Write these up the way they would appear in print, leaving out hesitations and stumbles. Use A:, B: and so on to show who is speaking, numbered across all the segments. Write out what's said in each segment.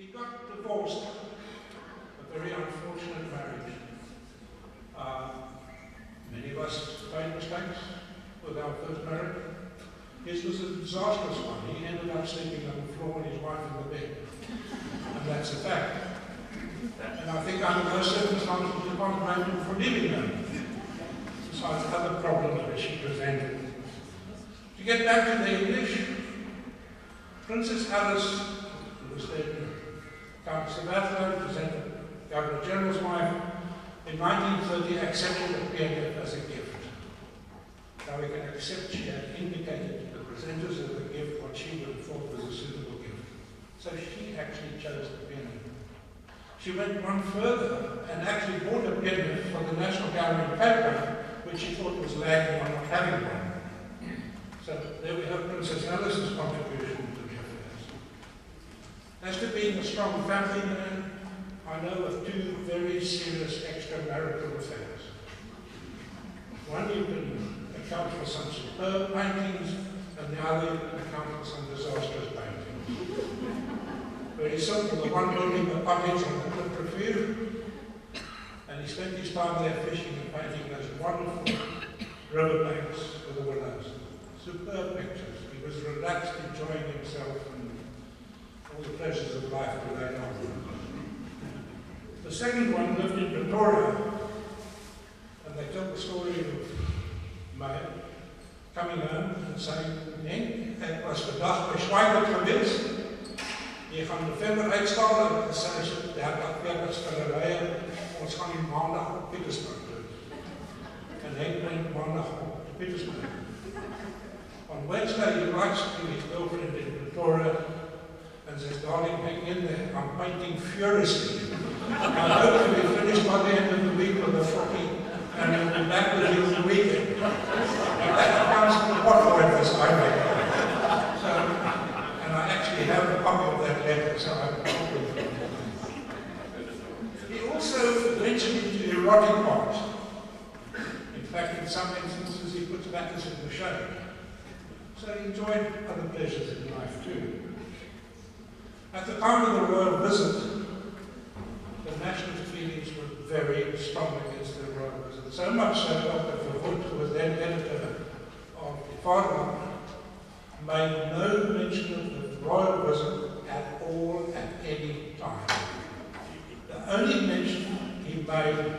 A: He got divorced, a very unfortunate marriage. Many of us made mistakes with our first marriage. His was a disastrous one. He ended up sleeping on the floor and his wife in the bed. And that's a fact. And I think under those circumstances you can't blame him for leaving her. Besides other problems that she presented. To get back to the English, Princess Alice, who was then Countess of Athlone, presented Governor General's wife, in 1930 accepted the Pierneef as a gift. Now we can accept she had indicated to the presenters of the gift what she would have thought was a suitable gift. So she actually chose the Pierneef. She went one further and actually bought a Pierneef for the National Gallery paper, which she thought was lagging on not having one. So there we have Princess Alice's contribution to the affairs. As to being a strong family man, I know of two very serious extramarital affairs. One you can account for some superb paintings, and the other you can account for some disastrous paintings. Very simple, the one building the cottage on the Cliff Review, and he spent his time there fishing and painting those wonderful riverbanks with the willows. Superb pictures. He was relaxed, enjoying himself and all the pleasures of life were laid on. The second one lived in Pretoria, and they tell the story of May coming home and saying, "Henk, het was vandag beswaarlijk geweest. Je gaan November uitstaan en sê as jy 30 skilderye, ons gaan die maandag op Pietersburg doen." En Henk bring maandag op Pietersburg. On Wednesday, he writes to his girlfriend in Pretoria and says, "Darling, hang in there. I'm painting furiously. I hope to be finished by the end of the week with the 40, and I'll be back with you on the weekend." And that accounts for the bottle letters I made. So, and I actually have a copy of that letter, so I'm with it. He also ventured into erotic art. In fact, in some instances, he puts matters in the shade. So he enjoyed other pleasures in life too. At the time of the royal visit, the national feelings were very strong against the royal visit. So much so Dr. Verhoeven, who was then editor of the Fatherland, made no mention of the royal visit at all at any time. The only mention he made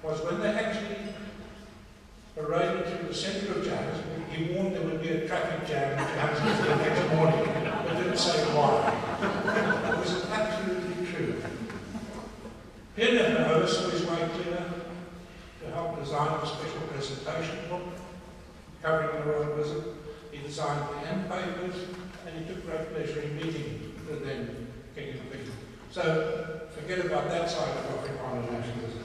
A: was when they actually paraded through the centre of Johannesburg. He warned there would be a traffic jam in Johannesburg the next morning, but didn't say why. It was absolutely true. Pierneef, however, saw his way clear to help design a special presentation book covering the royal visit. He designed the end papers, and he took great pleasure in meeting the then King of England. So forget about that side of Afrikaner nationalism.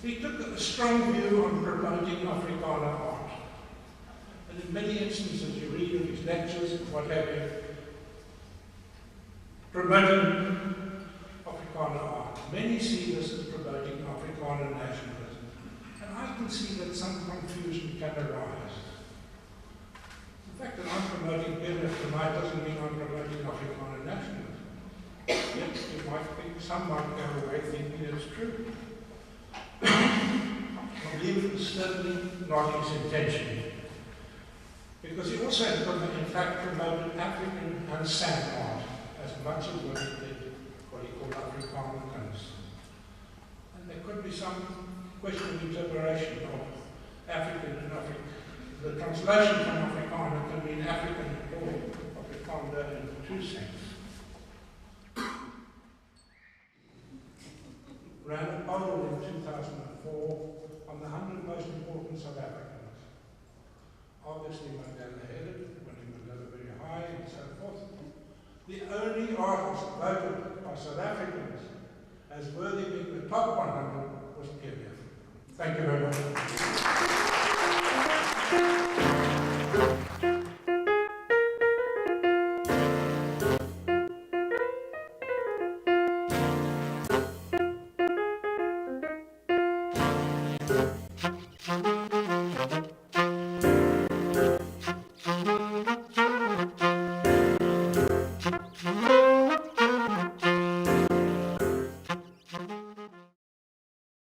A: He took a strong view on promoting Afrikaner art. And in many instances, you read of his lectures and what have you, promoting Afrikaner art. Many see this as promoting Afrikaner nationalism. And I can see that some confusion can arise. The fact that I'm promoting Pierneef tonight doesn't mean I'm promoting Afrikaner nationalism. Yet, some might go away thinking it's true. I believe it was certainly not his intention, because he also, in fact, promoted African and San art as much as what he did what he called Afrikaner kunst. And there could be some question of interpretation of African and African. The translation from Afrikaner can mean African or Afrikaner in the true sense. Ran a poll in 2004 on the 100 most important South Africans. Obviously, Mandela headed, winning Mandela very high, and so forth. The only artist voted by South Africans as worthy of being the top 100 was Pierneef. Thank you very much.